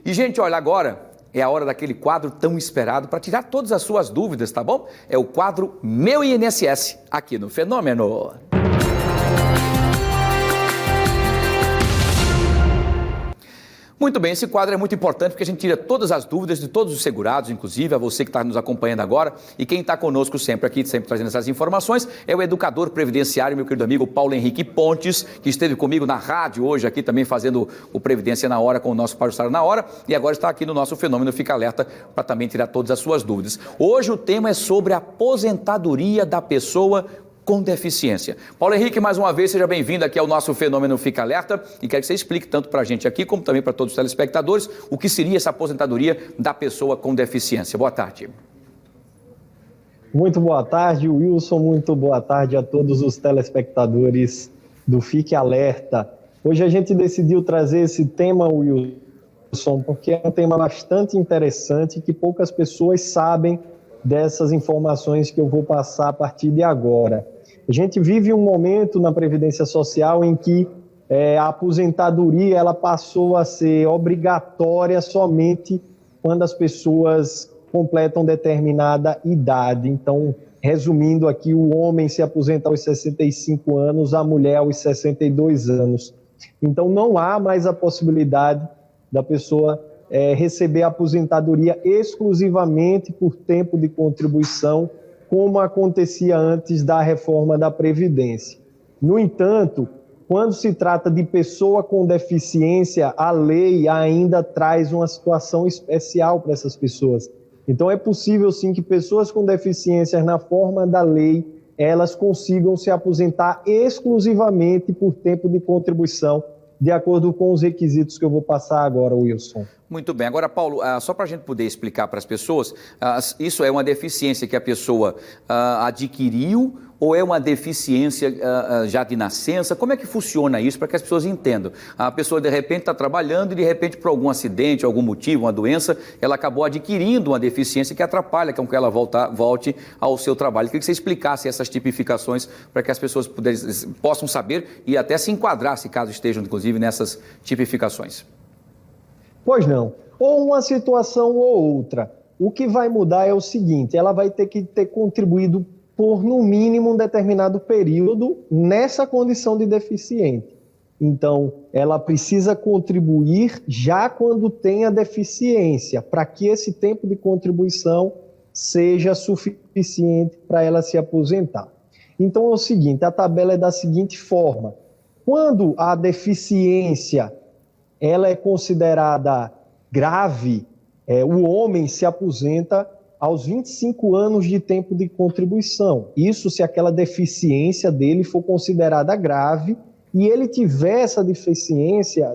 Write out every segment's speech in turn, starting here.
E, gente, olha, agora é a hora daquele quadro tão esperado para tirar todas as suas dúvidas, tá bom? É o quadro Meu INSS, aqui no Fenômeno. Muito bem, esse quadro é muito importante porque a gente tira todas as dúvidas de todos os segurados, inclusive a você que está nos acompanhando agora, e quem está conosco sempre aqui, sempre trazendo essas informações, é o educador previdenciário, meu querido amigo Paulo Henrique Pontes, que esteve comigo na rádio hoje aqui também fazendo o Previdência na Hora com o nosso Pajussara na Hora, e agora está aqui no nosso Fenômeno Fica Alerta para também tirar todas as suas dúvidas. Hoje o tema é sobre a aposentadoria da pessoa com deficiência. Paulo Henrique, mais uma vez, seja bem-vindo aqui ao nosso Fenômeno Fica Alerta e quero que você explique tanto para a gente aqui, como também para todos os telespectadores, o que seria essa aposentadoria da pessoa com deficiência. Boa tarde. Muito boa tarde, Wilson, muito boa tarde a todos os telespectadores do Fique Alerta. Hoje a gente decidiu trazer esse tema, Wilson, porque é um tema bastante interessante que poucas pessoas sabem dessas informações que eu vou passar a partir de agora. A gente vive um momento na Previdência Social em que a aposentadoria ela passou a ser obrigatória somente quando as pessoas completam determinada idade. Então, resumindo aqui, o homem se aposenta aos 65 anos, a mulher aos 62 anos. Então, não há mais a possibilidade da pessoa receber a aposentadoria exclusivamente por tempo de contribuição, como acontecia antes da reforma da Previdência. No entanto, quando se trata de pessoa com deficiência, a lei ainda traz uma situação especial para essas pessoas. Então, é possível, sim, que pessoas com deficiências, na forma da lei, elas consigam se aposentar exclusivamente por tempo de contribuição, de acordo com os requisitos que eu vou passar agora, Wilson. Muito bem. Agora, Paulo, só para a gente poder explicar para as pessoas, isso é uma deficiência que a pessoa adquiriu ou é uma deficiência já de nascença? Como é que funciona isso para que as pessoas entendam? A pessoa, de repente, está trabalhando e, de repente, por algum acidente, algum motivo, uma doença, ela acabou adquirindo uma deficiência que atrapalha com que ela volte ao seu trabalho. Eu queria que você explicasse essas tipificações para que as pessoas possam saber e até se enquadrar, se caso estejam, inclusive, nessas tipificações. Pois não. Ou uma situação ou outra. O que vai mudar é o seguinte, ela vai ter que ter contribuído por, no mínimo, um determinado período nessa condição de deficiente. Então, ela precisa contribuir já quando tem a deficiência, para que esse tempo de contribuição seja suficiente para ela se aposentar. Então, é o seguinte, a tabela é da seguinte forma. Quando a deficiência ela é considerada grave, o homem se aposenta aos 25 anos de tempo de contribuição. Isso se aquela deficiência dele for considerada grave e ele teve essa deficiência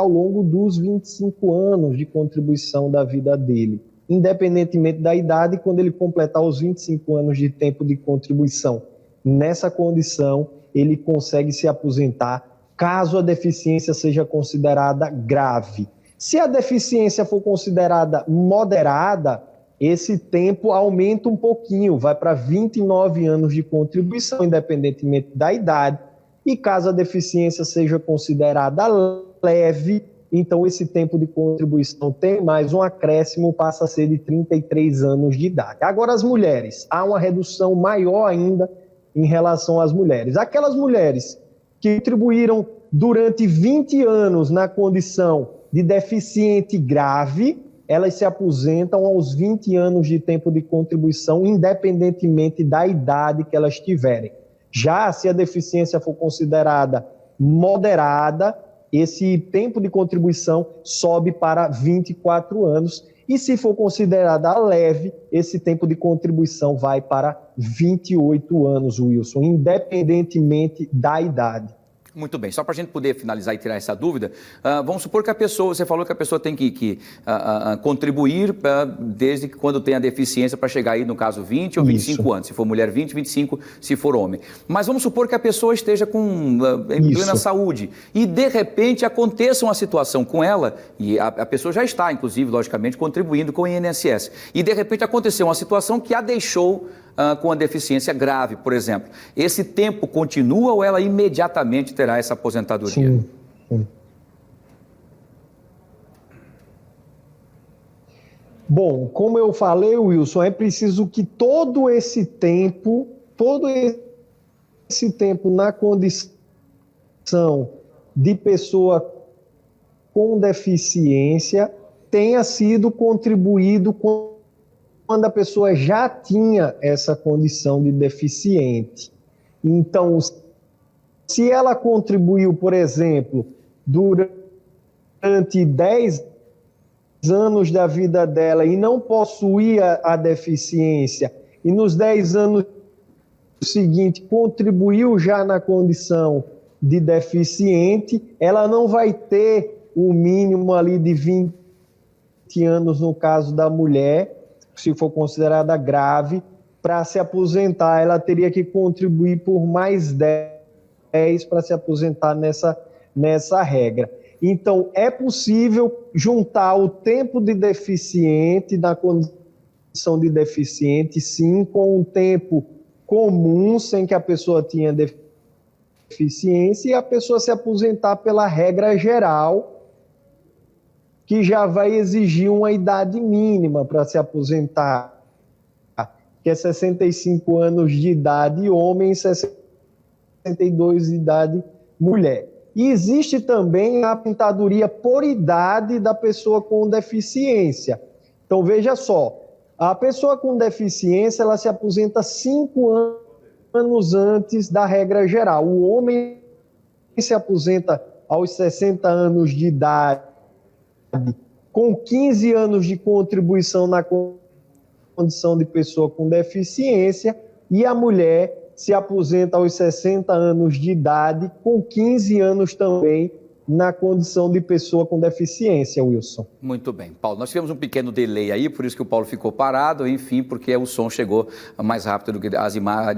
ao longo dos 25 anos de contribuição da vida dele. Independentemente da idade, quando ele completar os 25 anos de tempo de contribuição, nessa condição, ele consegue se aposentar caso a deficiência seja considerada grave. Se a deficiência for considerada moderada, esse tempo aumenta um pouquinho, vai para 29 anos de contribuição, independentemente da idade. E caso a deficiência seja considerada leve, então esse tempo de contribuição tem mais um acréscimo, passa a ser de 33 anos de idade. Agora as mulheres, há uma redução maior ainda em relação às mulheres. Aquelas mulheres que contribuíram durante 20 anos na condição de deficiente grave, elas se aposentam aos 20 anos de tempo de contribuição, independentemente da idade que elas tiverem. Já se a deficiência for considerada moderada, esse tempo de contribuição sobe para 24 anos. E se for considerada leve, esse tempo de contribuição vai para 28 anos, Wilson, independentemente da idade. Muito bem, só para a gente poder finalizar e tirar essa dúvida, vamos supor que a pessoa, você falou que a pessoa tem que contribuir desde que quando tem a deficiência para chegar aí, no caso, 20 ou 25 anos, se for mulher 20, 25, se for homem. Mas vamos supor que a pessoa esteja em plena saúde e de repente aconteça uma situação com ela, e a pessoa já está, inclusive, logicamente, contribuindo com o INSS, e de repente aconteceu uma situação que a deixou com a deficiência grave, por exemplo. Esse tempo continua ou ela imediatamente terá essa aposentadoria? Sim. Bom, como eu falei, Wilson, é preciso que todo esse tempo na condição de pessoa com deficiência tenha sido contribuído quando a pessoa já tinha essa condição de deficiente. Então, se ela contribuiu, por exemplo, durante 10 anos da vida dela e não possuía a deficiência, e nos 10 anos seguintes contribuiu já na condição de deficiente, ela não vai ter o mínimo ali de 20 anos, no caso da mulher, se for considerada grave, para se aposentar. Ela teria que contribuir por mais 10 para se aposentar nessa regra. Então, é possível juntar o tempo de deficiente, na condição de deficiente, sim, com o tempo comum, sem que a pessoa tenha deficiência, e a pessoa se aposentar pela regra geral, que já vai exigir uma idade mínima para se aposentar, que é 65 anos de idade homem e 62 de idade mulher. E existe também a aposentadoria por idade da pessoa com deficiência. Então, veja só, a pessoa com deficiência, ela se aposenta 5 anos antes da regra geral. O homem se aposenta aos 60 anos de idade, com 15 anos de contribuição na condição de pessoa com deficiência, e a mulher se aposenta aos 60 anos de idade, com 15 anos também na condição de pessoa com deficiência, Wilson. Muito bem. Paulo, nós tivemos um pequeno delay aí, por isso que o Paulo ficou parado, enfim, porque o som chegou mais rápido do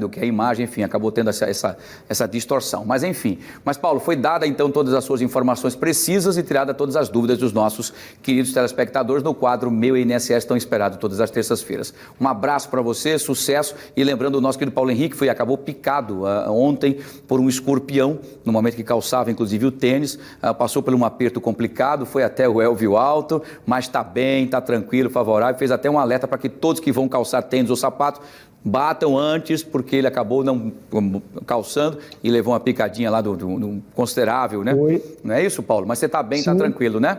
que a imagem, enfim, acabou tendo essa distorção. Mas, enfim. Mas, Paulo, foi dada, então, todas as suas informações precisas e tirada todas as dúvidas dos nossos queridos telespectadores no quadro Meu INSS, tão esperado todas as terças-feiras. Um abraço para você, sucesso, e lembrando o nosso querido Paulo Henrique, acabou picado ontem por um escorpião, no momento que calçava, inclusive, o tênis, passou por um aperto complicado, foi até o Elvio Alto, mas está bem, está tranquilo, favorável, fez até um alerta para que todos que vão calçar tênis ou sapato batam antes, porque ele acabou não calçando e levou uma picadinha lá do considerável, né? Oi. Não é isso, Paulo? Mas você está bem, está tranquilo, né?